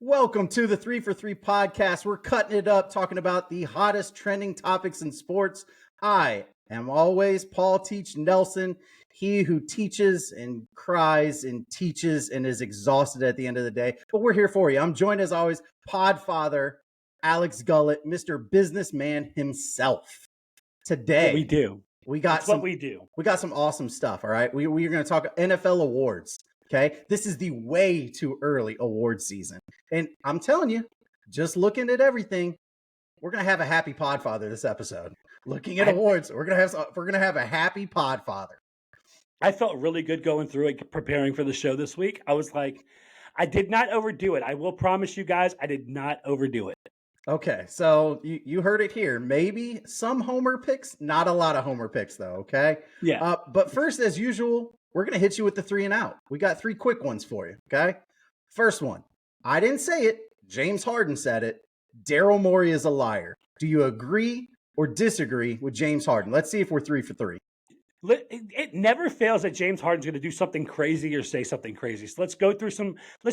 Welcome to the 3 for 3 podcast. We're cutting it up, talking about the hottest trending topics in sports. I am always Paul Teach Nelson, he who teaches and cries and teaches and is exhausted at the end of the day. But we're here for you. I'm joined as always, Podfather Alex Gullett, Mr. Businessman himself. What we Today, do. we got It's what we do. we got some awesome stuff. All right. We're going to talk NFL awards. Okay. This is the way too early award season. And I'm telling you, just looking at everything, we're going to have a happy Podfather this episode. Looking at awards, we're going to have a happy Podfather. I felt really good going through it, preparing for the show this week. I was like, I did not overdo it. I will promise you guys, I did not overdo it. Okay, so you heard it here. Maybe some homer picks, not a lot of homer picks though. Okay. Yeah. But first, as usual, we're gonna hit you with the 3 and out. We got 3 quick ones for you. Okay. First one, I didn't say it. James Harden said it. Daryl Morey is a liar. Do you agree or disagree with James Harden? Let's see if we're 3 for 3. It never fails that James Harden's going to do something crazy or say something crazy. So let's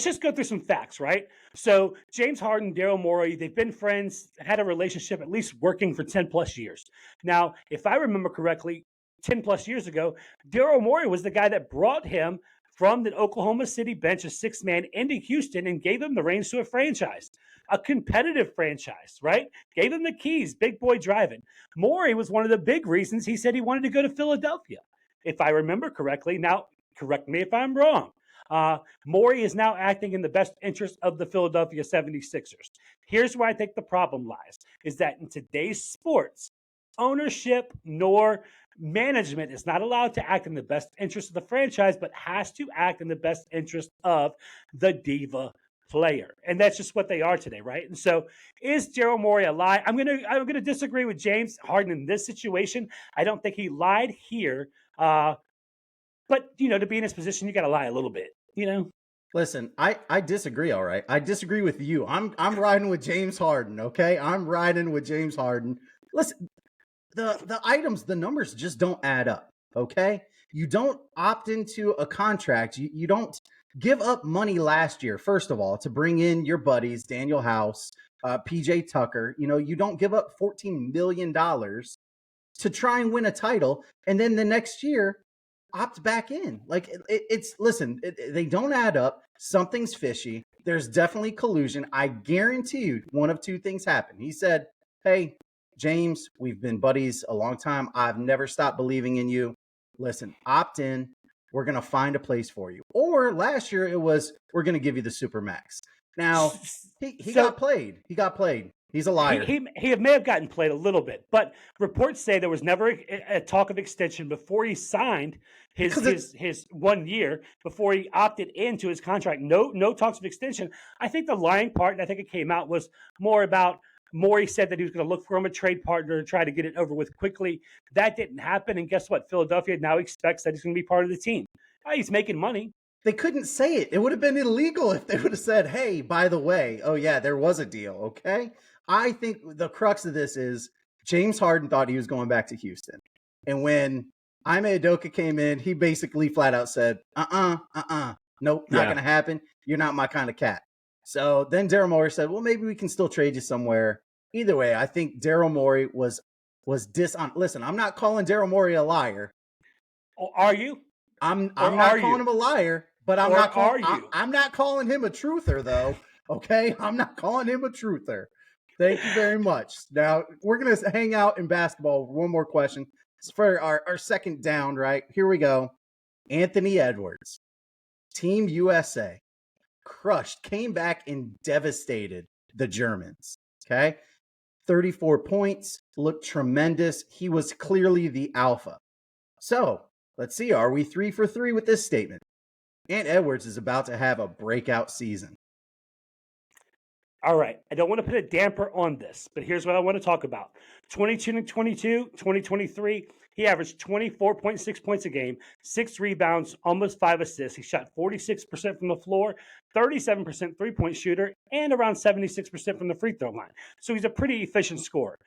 just go through some facts, right? So James Harden, Daryl Morey, they've been friends, had a relationship, at least working for 10 plus years. Now, if I remember correctly, 10 plus years ago, Daryl Morey was the guy that brought him from the Oklahoma City bench, a 6-man, into Houston and gave him the reins to a franchise, a competitive franchise, right? Gave him the keys, big boy driving. Morey was one of the big reasons he said he wanted to go to Philadelphia, if I remember correctly. Now, correct me if I'm wrong. Morey is now acting in the best interest of the Philadelphia 76ers. Here's where I think the problem lies, is that in today's sports, ownership nor management is not allowed to act in the best interest of the franchise, but has to act in the best interest of the diva player. And that's just what they are today, right? And so is Daryl Morey a lie? I'm gonna disagree with James Harden in this situation. I don't think he lied here. But to be in his position, you gotta lie a little bit. Listen, I disagree. All right, I disagree with you. I'm riding with James Harden. Okay, I'm riding with James Harden. Listen, the numbers just don't add up. Okay, you don't opt into a contract. You don't give up money last year. First of all, to bring in your buddies Daniel House, PJ Tucker. You don't give up $14 million to try and win a title, and then the next year opt back in. Like they don't add up. Something's fishy. There's definitely collusion. I guarantee you one of 2 things happened. He said, hey, James, we've been buddies a long time. I've never stopped believing in you. Listen, opt in. We're going to find a place for you. Or last year it was, we're going to give you the Supermax. Now, he got played. He got played. He's a liar. He may have gotten played a little bit, but reports say there was never a talk of extension before he signed his 1 year, before he opted into his contract. No talks of extension. I think the lying part, and I think it came out, was more about Morey said that he was going to look for him a trade partner and try to get it over with quickly. That didn't happen, and guess what? Philadelphia now expects that he's going to be part of the team. He's making money. They couldn't say it. It would have been illegal if they would have said, hey, by the way, oh yeah, there was a deal, okay? I think the crux of this is James Harden thought he was going back to Houston. And when Ime Udoka came in, he basically flat out said, nope, not going to happen. You're not my kind of cat. So then Daryl Morey said, well, maybe we can still trade you somewhere. Either way, I think Daryl Morey was dishonest. Listen, I'm not calling Daryl Morey a liar. Oh, are you? I'm not calling him a liar, but I'm not calling him a truther, though. Okay? I'm not calling him a truther. Thank you very much. Now, we're going to hang out in basketball. One more question. It's for our second down, right? Here we go. Anthony Edwards, Team USA, crushed, came back and devastated the Germans. Okay? 34 points, looked tremendous. He was clearly the alpha. So, let's see. Are we 3 for 3 with this statement? Ant Edwards is about to have a breakout season. All right. I don't want to put a damper on this, but here's what I want to talk about. 2022, 2023, he averaged 24.6 points a game, 6 rebounds, almost 5 assists. He shot 46% from the floor, 37% three-point shooter, and around 76% from the free throw line. So he's a pretty efficient scorer.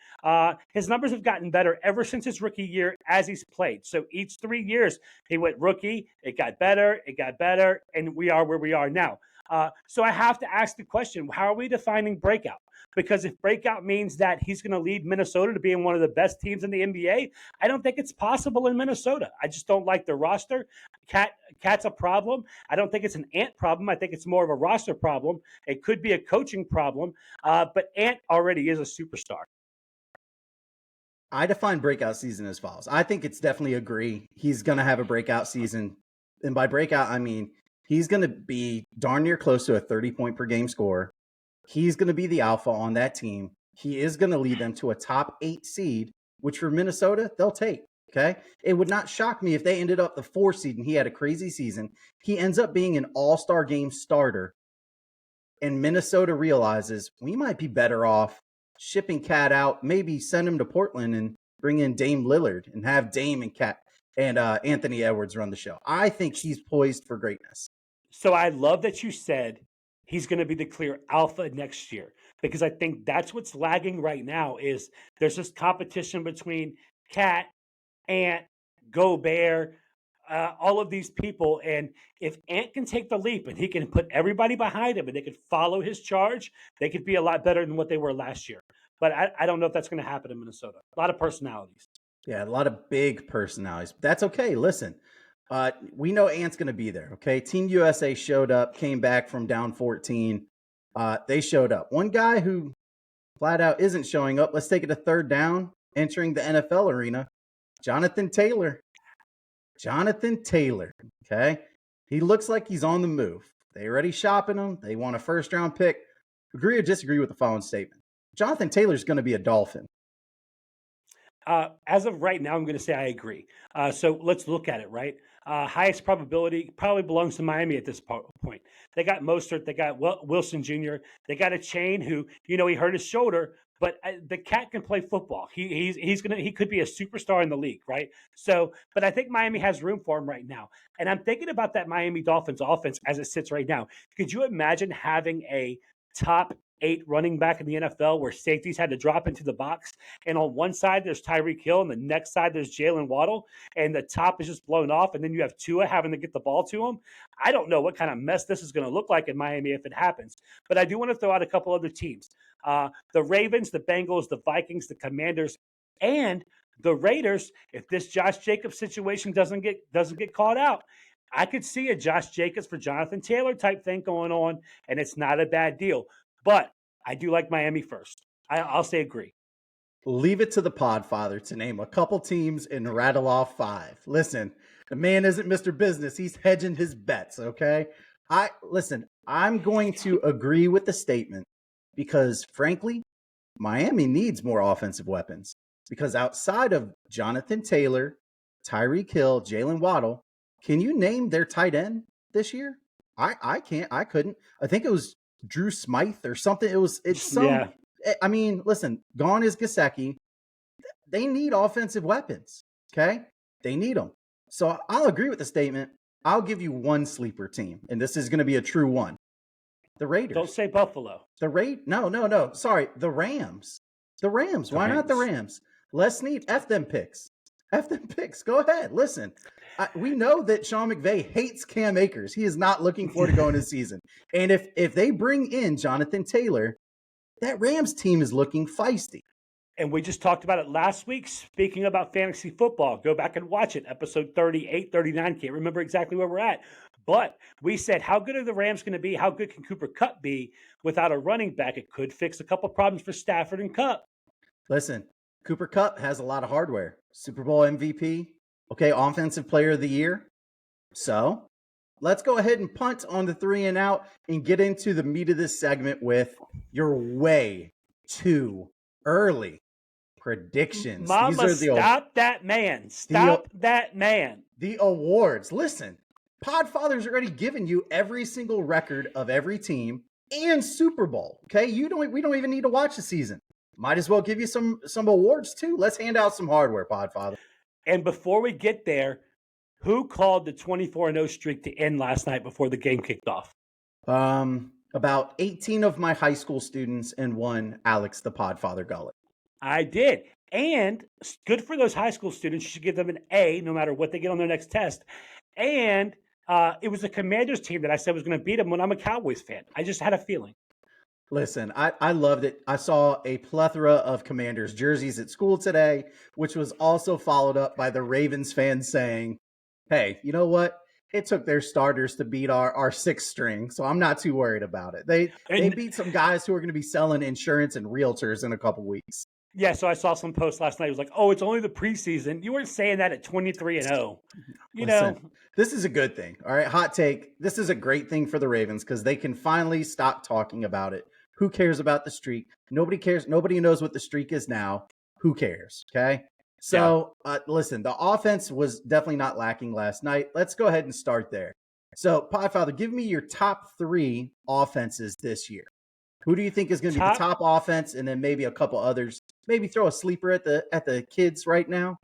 His numbers have gotten better ever since his rookie year as he's played. So each 3 years, he went rookie, it got better, and we are where we are now. So I have to ask the question: how are we defining breakout? Because if breakout means that he's going to lead Minnesota to being one of the best teams in the NBA, I don't think it's possible in Minnesota. I just don't like the roster. Cat's a problem. I don't think it's an Ant problem. I think it's more of a roster problem. It could be a coaching problem. But Ant already is a superstar. I define breakout season as follows. I think it's definitely agree. He's going to have a breakout season. And by breakout, I mean he's going to be darn near close to a 30-point per game scorer. He's going to be the alpha on that team. He is going to lead them to a top 8 seed, which for Minnesota, they'll take. Okay. It would not shock me if they ended up the 4 seed and he had a crazy season. He ends up being an all-star game starter. And Minnesota realizes we might be better off shipping Cat out, maybe send him to Portland and bring in Dame Lillard and have Dame and Cat and Anthony Edwards run the show. I think he's poised for greatness. So I love that you said he's going to be the clear alpha next year, because I think that's what's lagging right now is there's this competition between Cat, Ant, Gobert, all of these people. And if Ant can take the leap and he can put everybody behind him and they could follow his charge, they could be a lot better than what they were last year. But I don't know if that's going to happen in Minnesota. A lot of personalities. Yeah, a lot of big personalities. That's okay. Listen, we know Ant's going to be there. Okay. Team USA showed up, came back from down 14. They showed up. One guy who flat out isn't showing up. Let's take it to third down, entering the NFL arena. Jonathan Taylor. Jonathan Taylor. Okay. He looks like he's on the move. They already shopping him. They want a first round pick. Agree or disagree with the following statement? Jonathan Taylor's going to be a Dolphin. As of right now, I'm going to say I agree. So let's look at it, right? Highest probability probably belongs to Miami at this point. They got Mostert. They got Wilson Jr. They got a Chain who, he hurt his shoulder, but the Cat can play football. He could be a superstar in the league, right? So, but I think Miami has room for him right now. And I'm thinking about that Miami Dolphins offense as it sits right now. Could you imagine having a top 8 running back in the NFL where safeties had to drop into the box, and on one side there's Tyreek Hill and the next side there's Jalen Waddle, and the top is just blown off, and then you have Tua having to get the ball to him? I don't know what kind of mess this is going to look like in Miami if it happens, but I do want to throw out a couple other teams. The Ravens, the Bengals, the Vikings, the Commanders, and the Raiders. If this Josh Jacobs situation doesn't get caught out, I could see a Josh Jacobs for Jonathan Taylor type thing going on, and it's not a bad deal. But I do like Miami first. I'll say agree. Leave it to the Podfather to name a couple teams and rattle off 5. Listen, the man isn't Mr. Business. He's hedging his bets, okay? I'm going to agree with the statement because, frankly, Miami needs more offensive weapons because outside of Jonathan Taylor, Tyreek Hill, Jalen Waddle, can you name their tight end this year? I can't. I couldn't. I think it was Drew Smythe or something. Yeah. I mean, listen, gone is Gesicki. They need offensive weapons. Okay. They need them. So I'll agree with the statement. I'll give you one sleeper team, and this is going to be a true one. The Raiders. Don't say Buffalo. No. Sorry. The Rams. Why not the Rams? Les Snead. F them picks. Go ahead. Listen, we know that Sean McVay hates Cam Akers. He is not looking forward to going this season. And if they bring in Jonathan Taylor, that Rams team is looking feisty. And we just talked about it last week. Speaking about fantasy football, go back and watch it. Episode 38, 39. Can't remember exactly where we're at. But we said, how good are the Rams going to be? How good can Cooper Kupp be without a running back? It could fix a couple problems for Stafford and Kupp. Listen, Cooper Kupp has a lot of hardware. Super Bowl MVP. Okay, Offensive Player of the Year. So let's go ahead and punt on the 3 and out and get into the meat of this segment with your way too early predictions. Mama, stop that man. That man. The awards. Listen, Podfather's already given you every single record of every team and Super Bowl. Okay, we don't even need to watch the season. Might as well give you some awards too. Let's hand out some hardware, Podfather. And before we get there, who called the 24-0 streak to end last night before the game kicked off? About 18 of my high school students and one Alex the Podfather Gullet. I did. And good for those high school students. You should give them an A no matter what they get on their next test. And It was the Commanders team that I said was going to beat them when I'm a Cowboys fan. I just had a feeling. Listen, I loved it. I saw a plethora of Commanders jerseys at school today, which was also followed up by the Ravens fans saying, hey, you know what? It took their starters to beat our sixth string, so I'm not too worried about it. They And beat some guys who are going to be selling insurance and realtors in a couple weeks. yeah, so I saw some post last night. It was like, oh, it's only the preseason. You weren't saying that at 23-0. You know, Listen, this is a good thing. All right, hot take. This is a great thing for the Ravens because they can finally stop talking about it. Who cares about the streak? Nobody cares. Nobody knows what the streak is now. Who cares? Okay. yeah. So, listen, the offense was definitely not lacking last night. Let's go ahead and start there. So, Podfather, give me your top three offenses this year. Who do you think is going to be the Top top offense, and then maybe a couple others? Maybe throw a sleeper at the kids right now.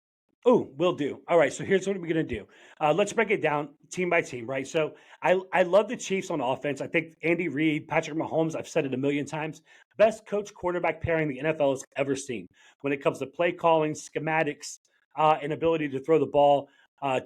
Oh, will do. All right. So here's what we're going to do. Let's break it down team by team, right? So I love the Chiefs on offense. I think Andy Reid, Patrick Mahomes, I've said it a million times, best coach quarterback pairing the NFL has ever seen when it comes to play calling, schematics, and ability to throw the ball.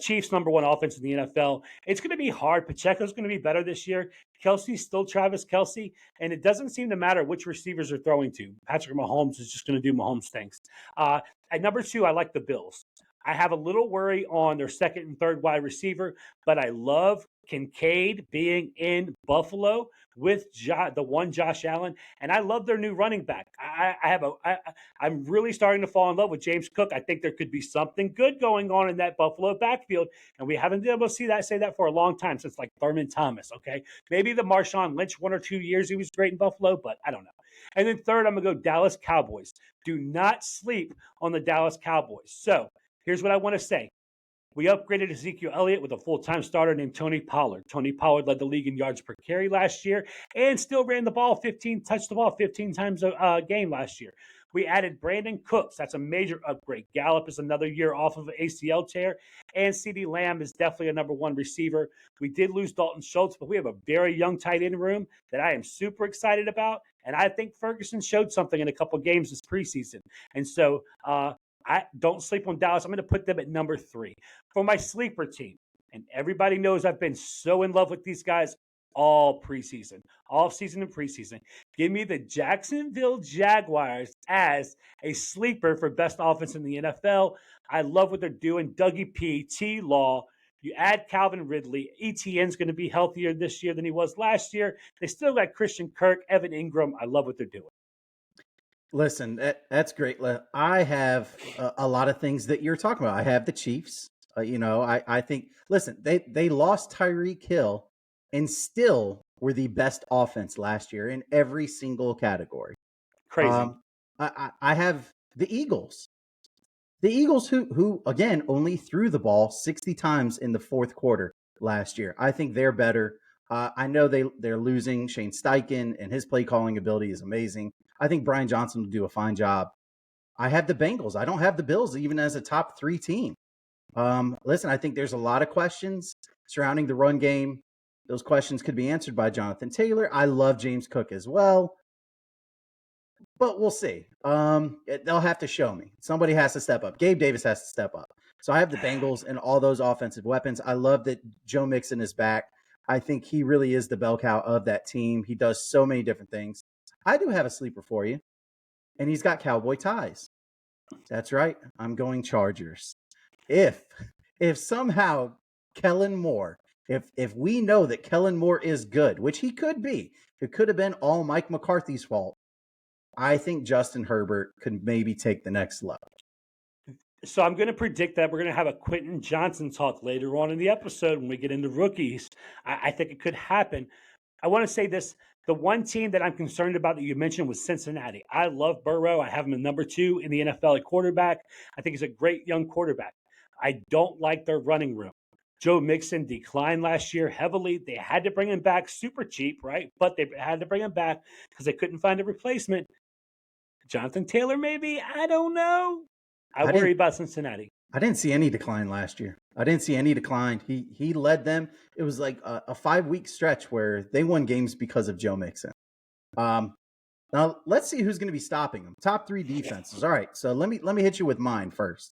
Chiefs number one offense in the NFL. It's going to be hard. Pacheco's going to be better this year. Kelsey's still Travis Kelsey, and it doesn't seem to matter which receivers are throwing to. Patrick Mahomes is just going to do Mahomes things. At number two, I like the Bills. I have a little worry on their second and third wide receiver, but I love Kincaid being in Buffalo with the one Josh Allen, and I love their new running back. I'm really starting to fall in love with James Cook. I think there could be something good going on in that Buffalo backfield, and we haven't been able to say that for a long time since like Thurman Thomas. Okay, maybe the Marshawn Lynch 1 or 2 years he was great in Buffalo, but I don't know. And then third, I'm gonna go Dallas Cowboys. Do not sleep on the Dallas Cowboys. So here's what I want to say. We upgraded Ezekiel Elliott with a full-time starter named Tony Pollard. Tony Pollard led the league in yards per carry last year and still ran the ball 15, touched the ball 15 times a game last year. We added Brandon Cooks. That's a major upgrade. Gallup is another year off of an ACL tear, and CeeDee Lamb is definitely a number one receiver. We did lose Dalton Schultz, but we have a very young tight end room that I am super excited about, and I think Ferguson showed something in a couple games this preseason. And so I don't sleep on Dallas. I'm going to put them at number three. For my sleeper team, and everybody knows I've been so in love with these guys all preseason, off season and preseason. Give me the Jacksonville Jaguars as a sleeper for best offense in the NFL. I love what they're doing. Dougie P, T Law. You add Calvin Ridley. ETN's going to be healthier this year than he was last year. They still got Christian Kirk, Evan Ingram. I love what they're doing. Listen, that's great. I have a lot of things that you're talking about. I have the Chiefs. I think. Listen, they lost Tyreek Hill and still were the best offense last year in every single category. Crazy. I have the Eagles. The Eagles, who again only threw the ball 60 times in the fourth quarter last year. I think they're better. I know they're losing Shane Steichen, and his play calling ability is amazing. I think Brian Johnson will do a fine job. I have the Bengals. I don't have the Bills even as a top three team. Listen, I think there's a lot of questions surrounding the run game. Those questions could be answered by Jonathan Taylor. I love James Cook as well, but we'll see. They'll have to show me. Somebody has to step up. Gabe Davis has to step up. So I have the Bengals and all those offensive weapons. I love that Joe Mixon is back. I think he really is the bell cow of that team. He does so many different things. I do have a sleeper for you, and he's got cowboy ties. That's right. I'm going Chargers. If somehow Kellen Moore, if we know that Kellen Moore is good, which he could be, it could have been all Mike McCarthy's fault. I think Justin Herbert could maybe take the next level. So I'm going to predict that we're going to have a Quentin Johnson talk later on in the episode when we get into rookies. I think it could happen. I want to say this. The one team that I'm concerned about that you mentioned was Cincinnati. I love Burrow. I have him at number 2 in the NFL at quarterback. I think he's a great young quarterback. I don't like their running room. Joe Mixon declined last year heavily. They had to bring him back super cheap, right? But they had to bring him back because they couldn't find a replacement. Jonathan Taylor, maybe? I don't know. I worry about Cincinnati. I didn't see any decline last year. I didn't see any decline. He led them. It was like a 5-week stretch where they won games because of Joe Mixon. Now let's see who's going to be stopping them. Top 3 defenses. All right. So let me hit you with mine first.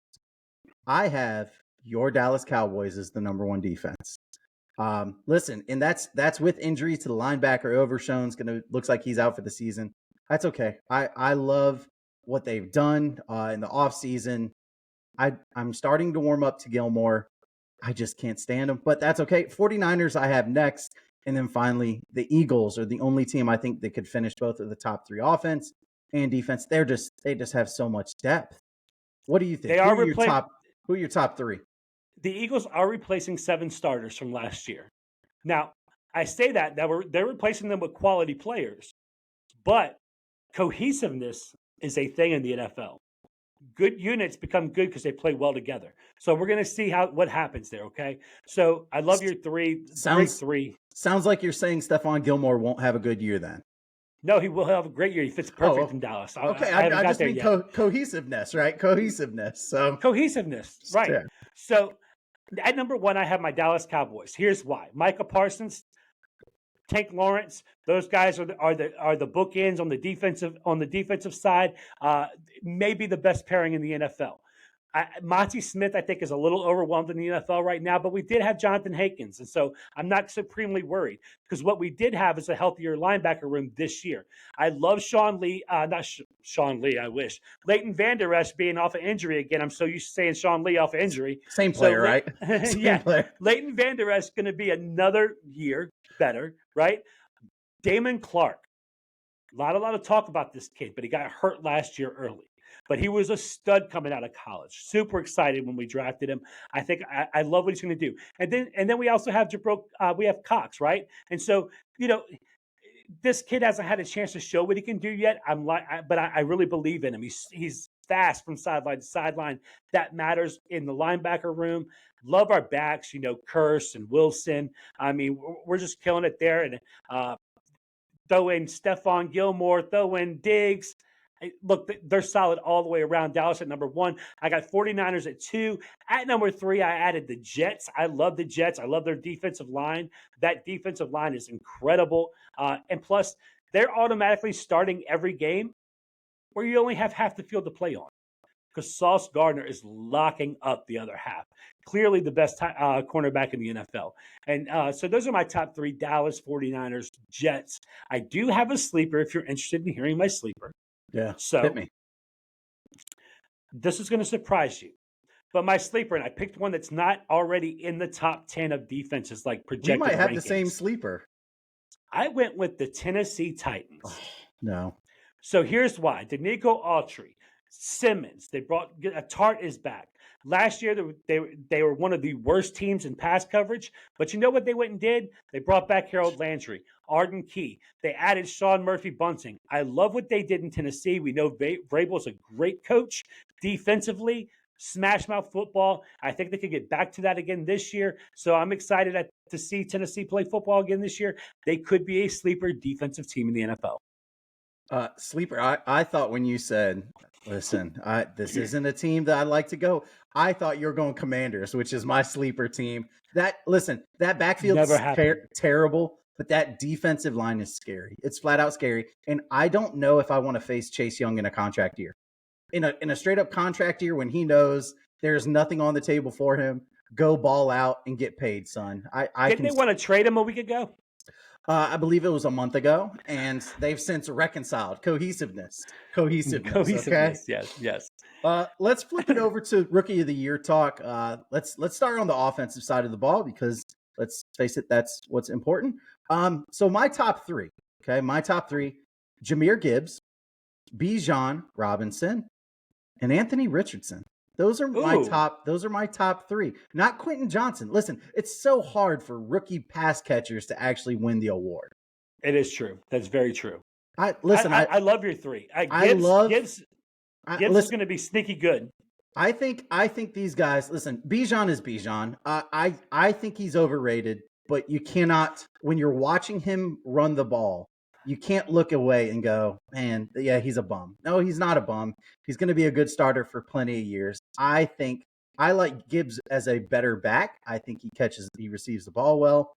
I have your Dallas Cowboys as the number 1 defense. Listen, and that's with injuries to the linebacker. Overshown's looks like he's out for the season. That's okay. I love what they've done in the offseason. I'm starting to warm up to Gilmore. I just can't stand him, but that's okay. 49ers I have next. And then finally, the Eagles are the only team I think that could finish both of the top three offense and defense. They just have so much depth. What do you think? They are replacing. Who are your top three? The Eagles are replacing 7 starters from last year. Now, I say that they're replacing them with quality players, but cohesiveness is a thing in the NFL. Good units become good because they play well together. So we're going to see what happens there. Okay. So I love your three. Sounds like you're saying Stephon Gilmore won't have a good year then. No, he will have a great year. He fits perfect in Dallas. Okay, I just mean cohesiveness, right? Cohesiveness. So cohesiveness, right? Yeah. So at number 1, I have my Dallas Cowboys. Here's why: Micah Parsons, Tank Lawrence. Those guys are the bookends on the defensive side. Maybe the best pairing in the NFL. Monty Smith, I think, is a little overwhelmed in the NFL right now, but we did have Jonathan Hankins, and so I'm not supremely worried because what we did have is a healthier linebacker room this year. I love Sean Lee, Sean Lee, I wish. Leighton Vander Esch being off of injury again. I'm so used to saying Sean Lee off of injury. Same player, right? Same player. Leighton Vander Esch going to be another year better, right? Damon Clark. A lot of talk about this kid, but he got hurt last year early. But he was a stud coming out of college. Super excited when we drafted him. I think I love what he's going to do. And then we also have we have Cox, right? And so, this kid hasn't had a chance to show what he can do yet. But I really believe in him. He's fast from sideline to sideline. That matters in the linebacker room. Love our backs, Kearse and Wilson. I mean, we're just killing it there. And throw in Stephon Gilmore, throw in Diggs. Look, they're solid all the way around. Dallas at number 1. I got 49ers at 2. At number 3, I added the Jets. I love the Jets. I love their defensive line. That defensive line is incredible. And plus, they're automatically starting every game where you only have half the field to play on because Sauce Gardner is locking up the other half. Clearly the best cornerback in the NFL. And so those are my top 3: Dallas, 49ers, Jets. I do have a sleeper if you're interested in hearing my sleeper. Yeah, so hit me. This is going to surprise you. But my sleeper, and I picked one that's not already in the top 10 of defenses like projected. We might have rankings. The same sleeper. I went with the Tennessee Titans. Oh, no. So here's why. Danico Autry, Simmons, Tart is back. Last year, they were one of the worst teams in pass coverage. But you know what they went and did? They brought back Harold Landry, Arden Key. They added Sean Murphy-Bunting. I love what they did in Tennessee. We know Vrabel's a great coach. Defensively, smash mouth football. I think they could get back to that again this year. So I'm excited to see Tennessee play football again this year. They could be a sleeper defensive team in the NFL. Sleeper. I thought when you said, listen, this isn't a team that I'd like to go. I thought you were going Commanders, which is my sleeper team. That backfield is terrible, but that defensive line is scary. It's flat out scary. And I don't know if I want to face Chase Young in a contract year. In a straight up contract year when he knows there's nothing on the table for him, go ball out and get paid, son. Didn't they want to trade him a week ago? I believe it was a month ago, and they've since reconciled. Cohesiveness. Okay? Yes. Let's flip it over to Rookie of the Year talk. Let's start on the offensive side of the ball because let's face it, that's what's important. So my top 3, okay? My top 3, Jahmyr Gibbs, Bijan Robinson, and Anthony Richardson. Those are my top 3. Not Quentin Johnson. Listen, it's so hard for rookie pass catchers to actually win the award. It is true. That's very true. I love your 3. Gibbs is going to be sneaky good. I think these guys. Listen, Bijan is Bijan. I think he's overrated, but you cannot, when you're watching him run the ball, you can't look away and go, man, yeah, he's a bum. No, he's not a bum. He's going to be a good starter for plenty of years. I think I like Gibbs as a better back. I think he receives the ball well.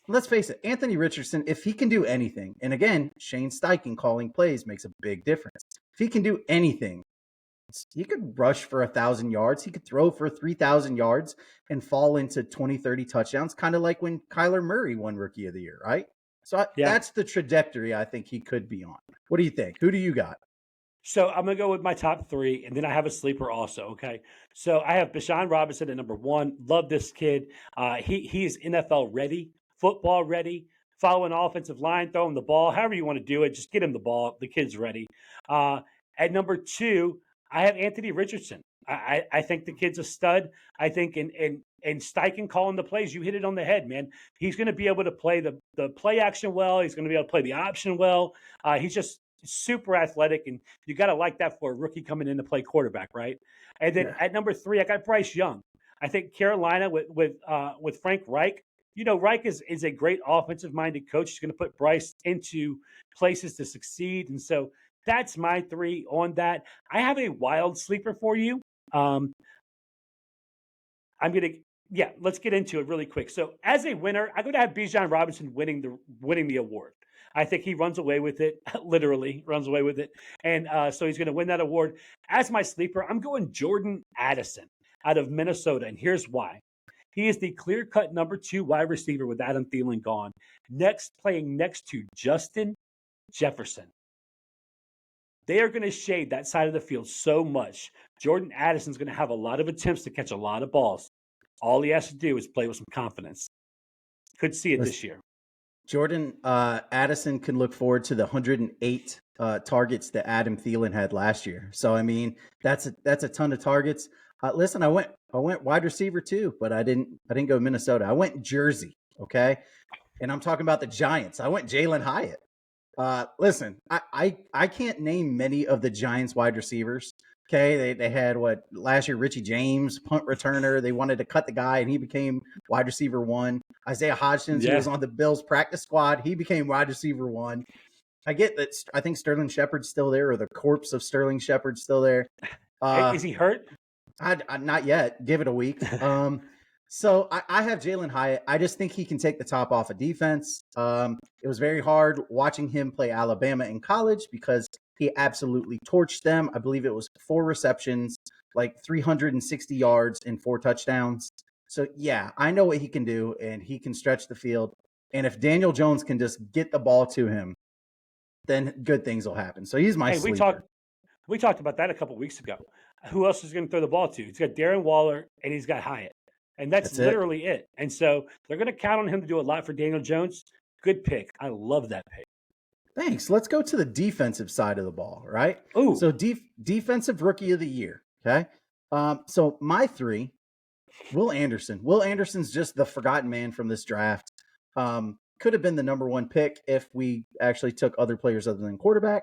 Let's face it, Anthony Richardson, if he can do anything, and again, Shane Steichen calling plays makes a big difference. If he can do anything, weapons. He could rush for 1,000 yards. He could throw for 3,000 yards and fall into 20, 30 touchdowns, kind of like when Kyler Murray won Rookie of the Year, right? So Yeah. that's the trajectory I think he could be on. What do you think? Who do you got? So I'm gonna go with my top three, and then I have a sleeper also. Okay, so I have Bashan Robinson at number one. Love this kid. He is NFL ready, football ready, following offensive line, throwing the ball, however you want to do it. Just get him the ball. The kid's ready. Uh, at number two, I have Anthony Richardson. I think the kid's a stud. I think and Steichen calling the plays. You hit it on the head, man. He's going to be able to play the play action well. He's going to be able to play the option well. He's just super athletic, and you got to like that for a rookie coming in to play quarterback, right? And then Yeah. at number three, I got Bryce Young. I think Carolina with Frank Reich. You know, Reich is a great offensive minded coach. He's going to put Bryce into places to succeed, and so that's my three on that. I have a wild sleeper for you. Um, I'm gonna yeah, let's get into it really quick. So as a winner, I'm gonna have Bijan Robinson winning the award. I think he runs away with it, literally runs away with it, and so he's going to win that award. As my sleeper, I'm going Jordan Addison out of Minnesota, and here's why. He is the clear-cut number two wide receiver with Adam Thielen gone. Playing next to Justin Jefferson. They are going to shade that side of the field so much. Jordan Addison's going to have a lot of attempts to catch a lot of balls. All he has to do is play with some confidence. Could see it this year. Jordan Addison can look forward to the 108 targets that Adam Thielen had last year. So I mean, that's a ton of targets. Listen, I went wide receiver too, but I didn't go Minnesota. I went Jersey. Okay, and I'm talking about the Giants. I went Jalen Hyatt. Listen, I can't name many of the Giants wide receivers. Okay, they had what last year, Richie James, punt returner. They wanted to cut the guy, and he became wide receiver one. Isaiah Hodgins, who was on the Bills practice squad, he became wide receiver one. I get that. I think Sterling Shepard's still there, or the corpse of Sterling Shepard's still there. Is he hurt? I not yet. Give it a week. So I have Jalen Hyatt. I just think he can take the top off of defense. It was very hard watching him play Alabama in college because he absolutely torched them. I believe it was 4 receptions, like 360 yards and 4 touchdowns. So, yeah, I know what he can do, and he can stretch the field. And if Daniel Jones can just get the ball to him, then good things will happen. So he's my sleeper. We talked about that a couple weeks ago. Who else is going to throw the ball to? He's got Darren Waller, and he's got Hyatt. And that's literally it. And so they're going to count on him to do a lot for Daniel Jones. Good pick. I love that pick. Thanks. Let's go to the defensive side of the ball, right? Ooh. So defensive rookie of the year. Okay. So my 3, Will Anderson. Will Anderson's just the forgotten man from this draft. Could have been the number 1 pick if we actually took other players other than quarterback.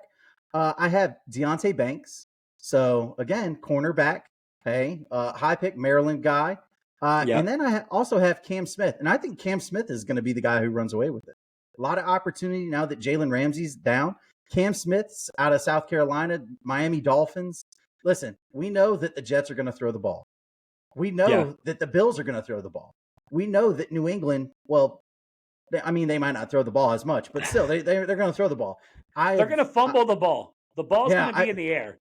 I have Deonte Banks. So again, cornerback. Hey, high pick, Maryland guy. And then I also have Cam Smith. And I think Cam Smith is going to be the guy who runs away with it. A lot of opportunity now that Jalen Ramsey's down. Cam Smith's out of South Carolina, Miami Dolphins. Listen, we know that the Jets are going to throw the ball. We know that the Bills are going to throw the ball. We know that New England, well, they might not throw the ball as much, but still, they're going to throw the ball. They're going to fumble the ball. The ball's going to be in the air.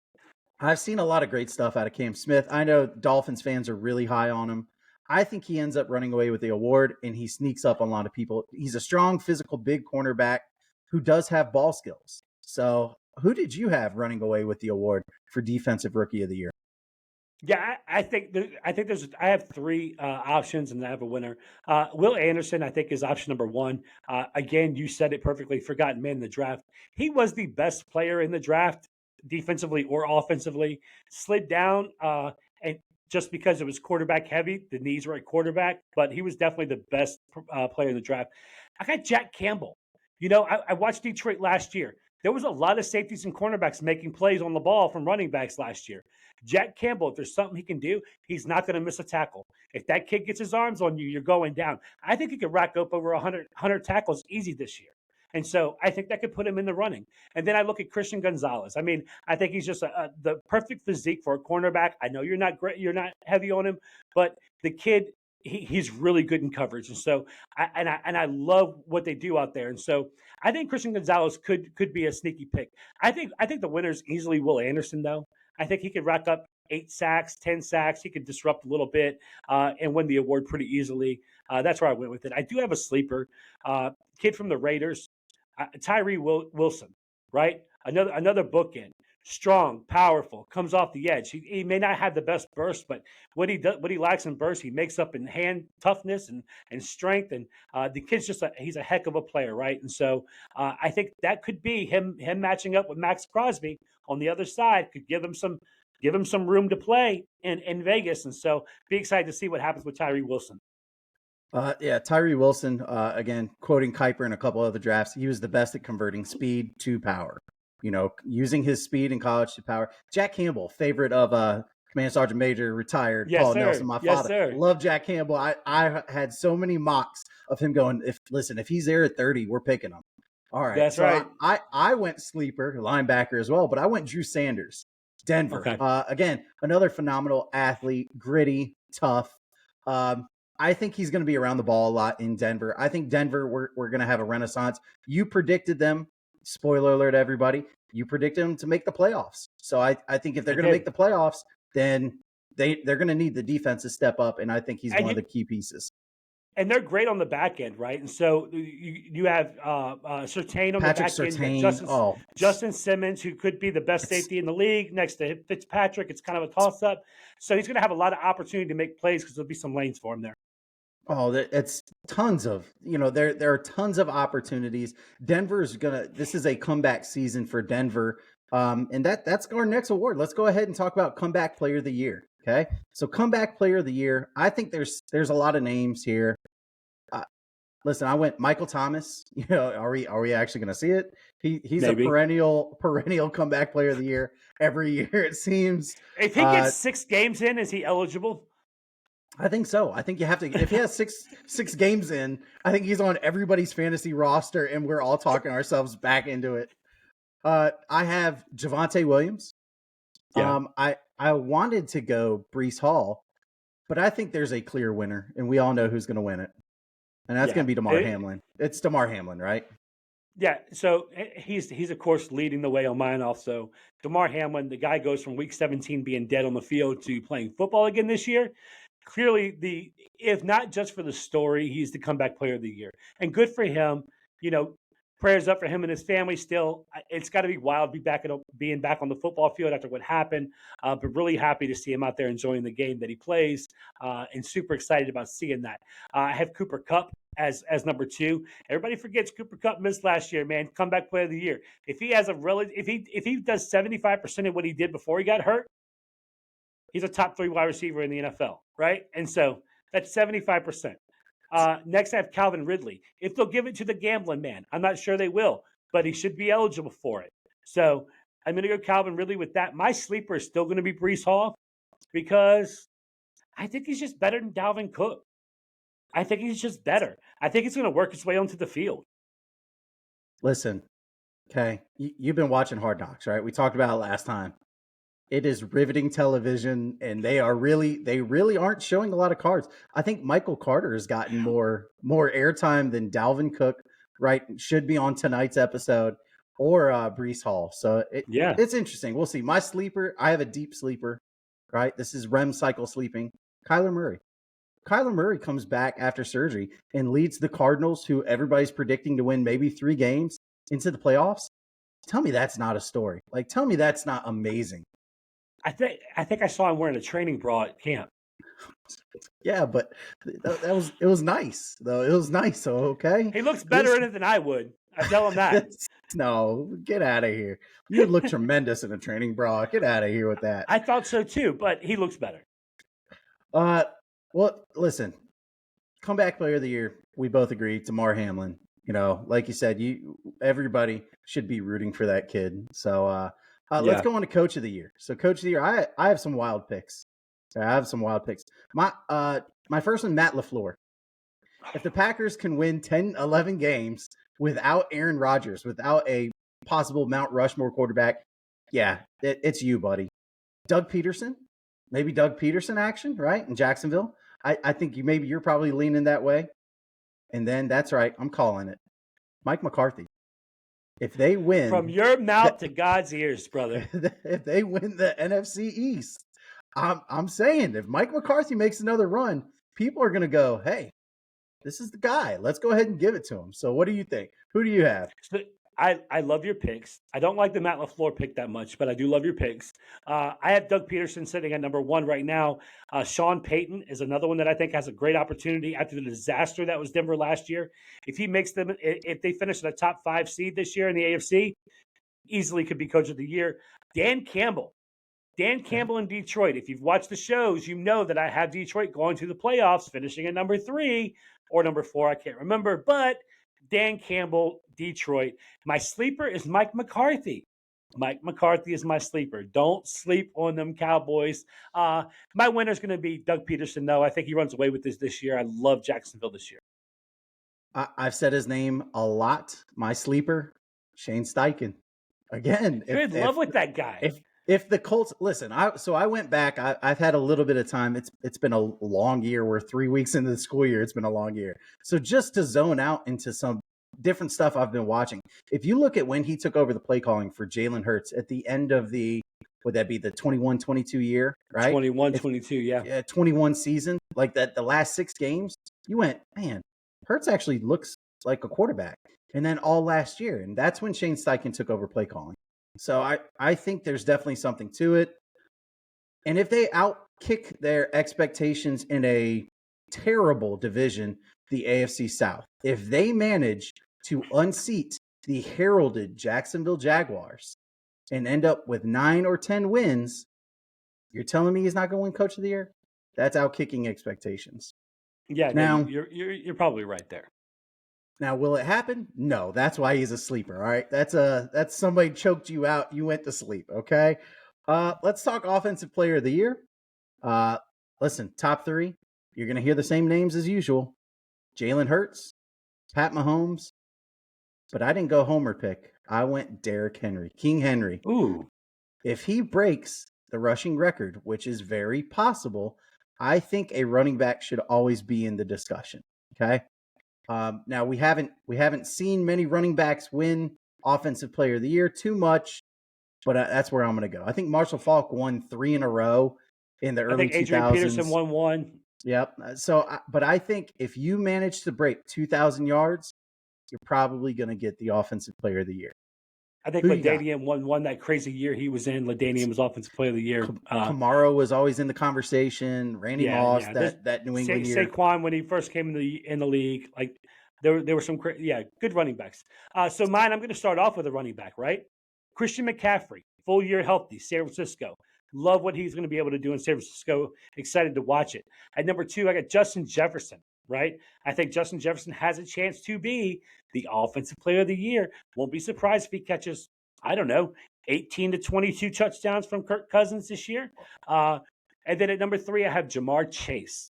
I've seen a lot of great stuff out of Cam Smith. I know Dolphins fans are really high on him. I think he ends up running away with the award, and he sneaks up on a lot of people. He's a strong, physical, big cornerback who does have ball skills. So who did you have running away with the award for Defensive Rookie of the Year? Yeah, I think I have 3 options, and I have a winner. Will Anderson, I think, is option number 1. Again, you said it perfectly. Forgotten man in the draft. He was the best player in the draft, defensively or offensively. Slid down, and just because it was quarterback heavy, the knees were at quarterback. But he was definitely the best player in the draft. I got Jack Campbell. You know, I watched Detroit last year. There was a lot of safeties and cornerbacks making plays on the ball from running backs last year. Jack Campbell, if there's something he can do, he's not going to miss a tackle. If that kid gets his arms on you, you're going down. I think he could rack up over 100 tackles easy this year. And so I think that could put him in the running. And then I look at Christian Gonzalez. I mean, I think he's just the perfect physique for a cornerback. I know you're not great, you're not heavy on him, but the kid, he's really good in coverage. And so I love what they do out there. And so I think Christian Gonzalez could be a sneaky pick. I think the winner's easily Will Anderson, though. I think he could rack up 8 sacks, 10 sacks. He could disrupt a little bit and win the award pretty easily. That's where I went with it. I do have a sleeper kid from the Raiders, Tyree Wilson, right? Another bookend. Strong, powerful, comes off the edge. He may not have the best burst, but what he lacks in burst, he makes up in hand toughness and strength. And the kid's he's a heck of a player, right? And so I think that could be him matching up with Max Crosby on the other side could give him some room to play in Vegas. And so be excited to see what happens with Tyree Wilson. Yeah, Tyree Wilson, again, quoting Kuiper in a couple other drafts, he was the best at converting speed to power, using his speed in college to power. Jack Campbell, favorite of Command Sergeant Major, retired Paul Nelson, my father. Sir. Love Jack Campbell. I had so many mocks of him going, if he's there at 30, we're picking him. All right. That's right. I went sleeper, linebacker as well, but I went Drew Sanders, Denver. Okay. Again, another phenomenal athlete, gritty, tough. I think he's going to be around the ball a lot in Denver. I think Denver, we're going to have a renaissance. You predicted them, spoiler alert, everybody, you predicted them to make the playoffs. So I think if they're going to make the playoffs, then they're going to need the defense to step up, and I think he's one of the key pieces. And they're great on the back end, right? And so you have Surtain on Patrick the back Surtain. end. Justin Simmons, who could be the best safety in the league next to Fitzpatrick. It's kind of a toss-up. So he's going to have a lot of opportunity to make plays because there'll be some lanes for him there. Oh, it's tons of, there are tons of opportunities. This is a comeback season for Denver. And that's our next award. Let's go ahead and talk about comeback player of the year. Okay. So comeback player of the year. I think there's a lot of names here. Listen, I went Michael Thomas. Are we actually going to see it? He's Maybe. A perennial comeback player of the year every year, it seems. If he gets 6 games in, is he eligible? I think so. I think you have to. If he has six games in, I think he's on everybody's fantasy roster, and we're all talking ourselves back into it. I have Javonte Williams. Yeah. I wanted to go Breece Hall, but I think there's a clear winner, and we all know who's going to win it, and that's going to be Damar Hamlin. It's Damar Hamlin, right? Yeah. So he's of course leading the way on mine. Also, Damar Hamlin, the guy goes from week 17 being dead on the field to playing football again this year. Clearly, if not just for the story, he's the comeback player of the year, and good for him. Prayers up for him and his family. Still, it's got to be wild being back on the football field after what happened. But really happy to see him out there enjoying the game that he plays, and super excited about seeing that. I have Cooper Kupp as number 2. Everybody forgets Cooper Kupp missed last year. Man, comeback player of the year. If he has if he does 75% of what he did before he got hurt, he's a top 3 wide receiver in the NFL, right? And so that's 75%. Next, I have Calvin Ridley. If they'll give it to the gambling man, I'm not sure they will, but he should be eligible for it. So I'm going to go Calvin Ridley with that. My sleeper is still going to be Breece Hall because I think he's just better than Dalvin Cook. I think he's just better. I think he's going to work his way onto the field. Listen, okay, you've been watching Hard Knocks, right? We talked about it last time. It is riveting television, and they really aren't showing a lot of cards. I think Michael Carter has gotten more airtime than Dalvin Cook, right? Should be on tonight's episode, or Breece Hall. So it's interesting. We'll see. My sleeper, I have a deep sleeper, right? This is REM cycle sleeping. Kyler Murray. Kyler Murray comes back after surgery and leads the Cardinals, who everybody's predicting to win maybe 3 games, into the playoffs. Tell me that's not a story. Like, tell me that's not amazing. I think I saw him wearing a training bra at camp. Yeah, but it was nice though. It was nice. So okay, he looks better in it than I would. I tell him that. No, get out of here. You look tremendous in a training bra. Get out of here with that. I thought so too, but he looks better. Well, listen, comeback player of the year. We both agree. Damar Hamlin. Like you said, everybody should be rooting for that kid. So. Let's go on to coach of the year. So coach of the year, I have some wild picks. My first one, Matt LaFleur. If the Packers can win 10, 11 games without Aaron Rodgers, without a possible Mount Rushmore quarterback, it's you, buddy. Doug Peterson, maybe Doug Peterson action, right? In Jacksonville. I think you're probably leaning that way. And then that's right. I'm calling it. Mike McCarthy. if they From win, your mouth to God's ears, brother. if they win the NFC East, I'm saying if Mike McCarthy makes another run, people are going to go, hey, this is the guy. Let's go ahead and give it to him. So what do you think? Who do you have? So I love your picks. I don't like the Matt LaFleur pick that much, but I do love your picks. I have Doug Peterson sitting at number one right now. Sean Payton is another one that I think has a great opportunity after the disaster that was Denver last year. If he makes them, if they finish in a top 5 seed this year in the AFC, easily could be coach of the year. Dan Campbell in Detroit. If you've watched the shows, you know that I have Detroit going to the playoffs, finishing at number 3 or number 4. I can't remember, but Dan Campbell, Detroit. My sleeper is Mike McCarthy. Mike McCarthy is my sleeper. Don't sleep on them Cowboys. My winner is going to be Doug Peterson, though. I think he runs away with this year. I love Jacksonville this year. I've said his name a lot. My sleeper, Shane Steichen. Again, Good love with that guy. If the Colts listen, I went back. I've had a little bit of time. It's been a long year. We're 3 weeks into the school year. It's been a long year. So just to zone out into some different stuff I've been watching. If you look at when he took over the play calling for Jalen Hurts at the end of would that be the 21-22 year, right? 21-22, yeah. 21 season, like that, the last 6 games, you went, man, Hurts actually looks like a quarterback. And then all last year, and that's when Shane Steichen took over play calling. So I think there's definitely something to it. And if they outkick their expectations in a terrible division, the AFC South, if they manage to unseat the heralded Jacksonville Jaguars and end up with 9 or 10 wins, you're telling me he's not going to win Coach of the Year? That's outkicking expectations. Yeah, now you're probably right there. Now, will it happen? No, that's why he's a sleeper. All right. That's somebody choked you out. You went to sleep. Okay. Let's talk offensive player of the year. Listen, top 3, you're going to hear the same names as usual. Jalen Hurts, Pat Mahomes, but I didn't go homer pick. I went Derrick Henry, King Henry. Ooh. If he breaks the rushing record, which is very possible, I think a running back should always be in the discussion. Okay. Now we haven't seen many running backs win offensive player of the year too much, but that's where I'm going to go. I think Marshall Faulk won 3 in a row in the early 2000s. Adrian Peterson won 1. Yep. So, but I think if you manage to break 2,000 yards, you're probably going to get the offensive player of the year. I think LaDainian won that crazy year he was in. LaDainian was offensive player of the year. Kamara was always in the conversation. Randy Moss, that New England year. Saquon when he first came in the league, like there were some good running backs. So mine, I'm going to start off with a running back, right? Christian McCaffrey, full year healthy, San Francisco. Love what he's going to be able to do in San Francisco. Excited to watch it. At number 2, I got Justin Jefferson, right? I think Justin Jefferson has a chance to be the offensive player of the year. Won't be surprised if he catches, 18 to 22 touchdowns from Kirk Cousins this year. And then at number 3, I have Jamar Chase.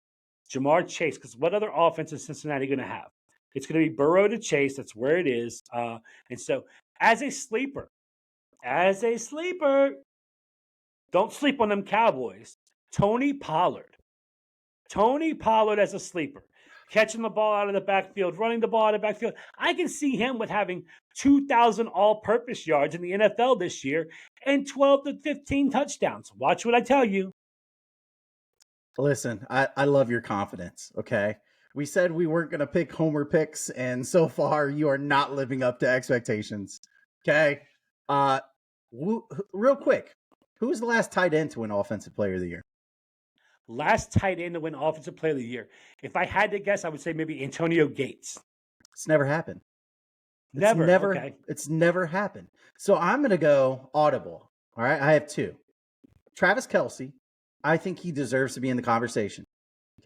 Because what other offense is Cincinnati going to have? It's going to be Burrow to Chase. That's where it is. And so as a sleeper, don't sleep on them Cowboys. Tony Pollard as a sleeper. Catching the ball out of the backfield, running the ball out of the backfield. I can see him with having 2,000 all-purpose yards in the NFL this year and 12 to 15 touchdowns. Watch what I tell you. Listen, I love your confidence, okay? We said we weren't going to pick homer picks, and so far you are not living up to expectations, okay? Real quick, who was the last tight end to win Offensive Player of the Year? Last tight end to win Offensive Player of the Year. If I had to guess, I would say maybe Antonio Gates. It's never happened. Okay. It's never happened. So I'm going to go audible. All right. I have 2. Travis Kelce. I think he deserves to be in the conversation.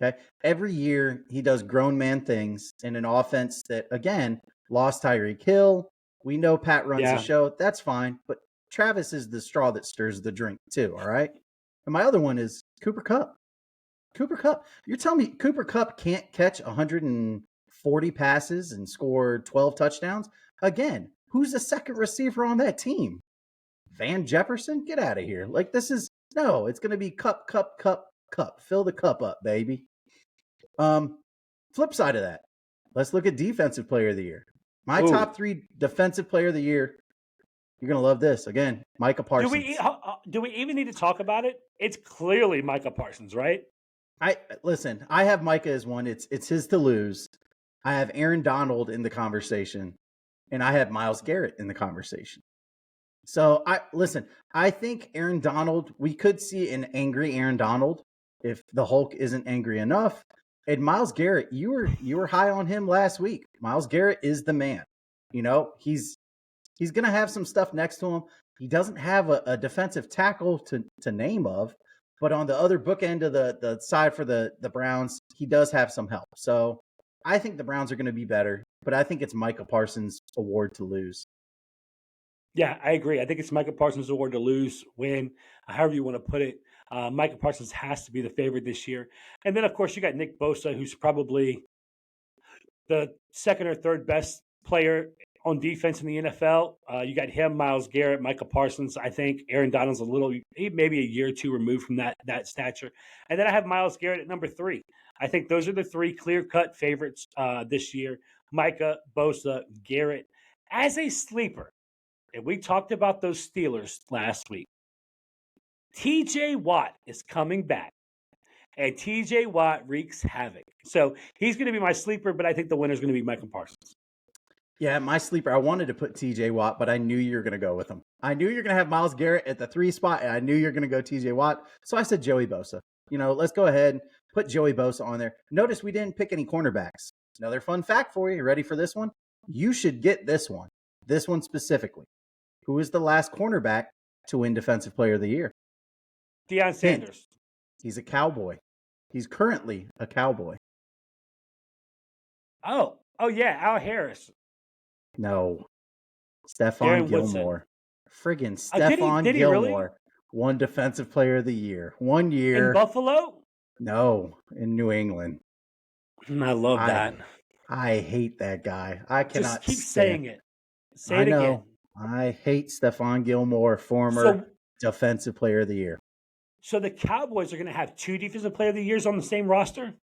Okay. Every year he does grown man things in an offense that, again, lost Tyreek Hill. We know Pat runs the show. That's fine. But Travis is the straw that stirs the drink too. All right. And my other one is Cooper Kupp. You're telling me Cooper Kupp can't catch 140 passes and score 12 touchdowns? Again, who's the second receiver on that team? Van Jefferson? Get out of here. Like, it's going to be Kupp. Fill the cup up, baby. Flip side of that, let's look at Defensive Player of the Year. My Ooh. top 3 defensive player of the year. You're gonna love this. Again, Micah Do Parsons. we do we even need to talk about it? It's clearly Micah Parsons, right? I listen. I have Micah as one. It's his to lose. I have Aaron Donald in the conversation, and I have Myles Garrett in the conversation. So I listen. I think Aaron Donald. We could see an angry Aaron Donald if the Hulk isn't angry enough. And Myles Garrett, you were high on him last week. Myles Garrett is the man. You know he's gonna have some stuff next to him. He doesn't have a defensive tackle to name of, but on the other book end of the side for the Browns, he does have some help. So I think the Browns are going to be better, but I think it's Micah Parsons' award to lose. Yeah, I agree. I think it's Micah Parsons' award to lose, win, however you want to put it. Micah Parsons has to be the favorite this year. And then, of course, you got Nick Bosa, who's probably the second or third best player on defense in the NFL. You got him, Myles Garrett, Micah Parsons. I think Aaron Donald's maybe a year or two removed from that stature. And then I have Myles Garrett at number 3. I think those are the 3 clear-cut favorites this year. Micah, Bosa, Garrett. As a sleeper, and we talked about those Steelers last week, TJ Watt is coming back. And TJ Watt wreaks havoc. So he's going to be my sleeper, but I think the winner is going to be Micah Parsons. Yeah, my sleeper. I wanted to put TJ Watt, but I knew you were going to go with him. I knew you're going to have Myles Garrett at the 3 spot, and I knew you're going to go TJ Watt. So I said Joey Bosa. Let's go ahead and put Joey Bosa on there. Notice we didn't pick any cornerbacks. Another fun fact for you. You ready for this one? You should get this one. This one specifically. Who is the last cornerback to win Defensive Player of the Year? Deion Sanders. He's a Cowboy. He's currently a Cowboy. Oh yeah, Al Harris. No. Stephon Gilmore. Friggin' Stephon did he Gilmore really? won Defensive Player of the Year. 1 year. In Buffalo? No, in New England. I love that. I hate that guy. I cannot just keep saying it. Say it again. I hate Stephon Gilmore, former Defensive Player of the Year. So the Cowboys are going to have 2 Defensive Player of the Years on the same roster?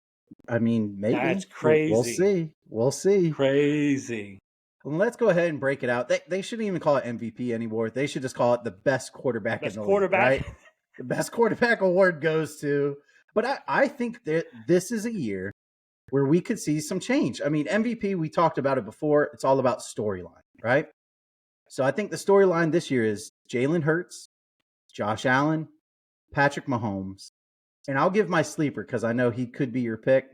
I mean, maybe. That's crazy. We'll see. Crazy. Well, let's go ahead and break it out. They shouldn't even call it MVP anymore. They should just call it the best quarterback in the league, right? The best quarterback award goes to. But I think that this is a year where we could see some change. I mean, MVP, we talked about it before. It's all about storyline, right? So I think the storyline this year is Jalen Hurts, Josh Allen, Patrick Mahomes, and I'll give my sleeper because I know he could be your pick,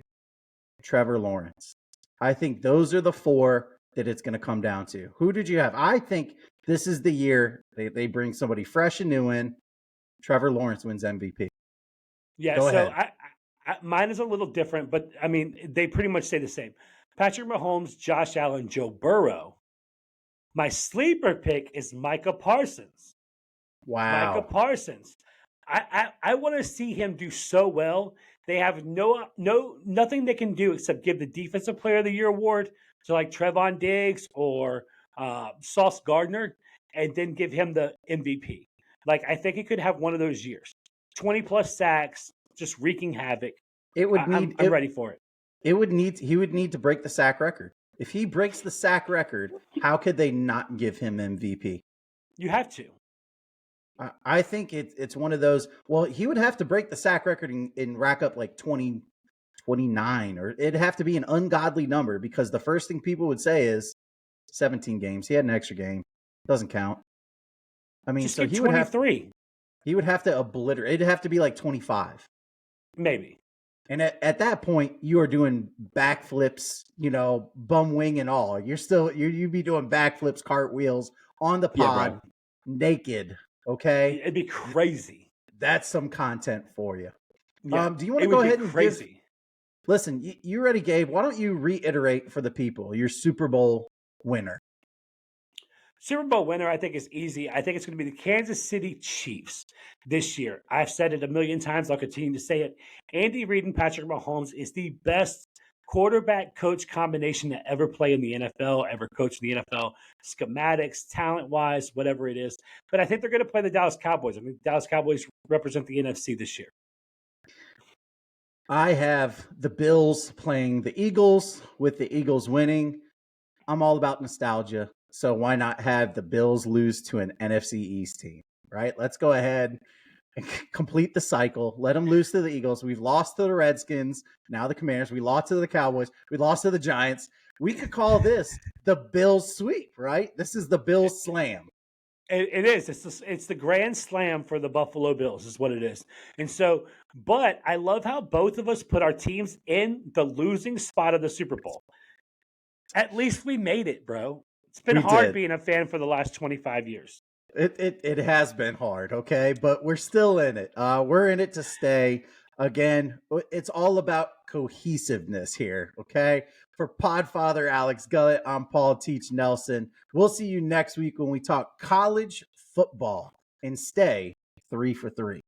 Trevor Lawrence. I think those are the 4 that it's going to come down to. Who did you have? I think this is the year they bring somebody fresh and new in. Trevor Lawrence wins MVP. Yeah, Go so ahead. mine is a little different, but I mean, they pretty much say the same. Patrick Mahomes, Josh Allen, Joe Burrow. My sleeper pick is Micah Parsons. Wow. Micah Parsons. I want to see him do so well. They have nothing they can do except give the Defensive Player of the Year award to like Trevon Diggs or Sauce Gardner, and then give him the MVP. Like I think he could have one of those years, 20+ sacks, just wreaking havoc. It would need. I'm ready for it. He would need to break the sack record. If he breaks the sack record, how could they not give him MVP? You have to. I think it's one of those. Well, he would have to break the sack record and rack up like 20, 29, or it'd have to be an ungodly number because the first thing people would say is 17 games. He had an extra game. Doesn't count. I mean, just so he 23. He would have to obliterate. It'd have to be like 25. Maybe. And at that point, you are doing backflips, bum wing and all. You'd be doing backflips, cartwheels on the pod, naked. Okay, it'd be crazy. That's some content for you. Yeah, do you want to go ahead and crazy? Listen, you ready, Gabe? Why don't you reiterate for the people your Super Bowl winner? Super Bowl winner, I think, is easy. I think it's going to be the Kansas City Chiefs this year. I've said it a million times. I'll continue to say it. Andy Reid and Patrick Mahomes is the best quarterback coach combination to ever play in the NFL, ever coach in the NFL. Schematics, talent-wise, whatever it is. But I think they're going to play the Dallas Cowboys. I mean, the Dallas Cowboys represent the NFC this year. I have the Bills playing the Eagles, with the Eagles winning. I'm all about nostalgia. So why not have the Bills lose to an NFC East team, right? Let's go ahead and complete the cycle. Let them lose to the Eagles. We've lost to the Redskins, now the Commanders. We lost to the Cowboys. We lost to the Giants. We could call this the Bills sweep, right? This is the Bills slam. It is. It's the grand slam for the Buffalo Bills is what it is. And so, but I love how both of us put our teams in the losing spot of the Super Bowl. At least we made it, bro. It's been We hard did. being a fan for the last 25 years. It has been hard, okay, but we're still in it. We're in it to stay. Again, it's all about cohesiveness here, okay? For Podfather Alex Gullett, I'm Paul Teach Nelson. We'll see you next week when we talk college football and stay 3 for 3.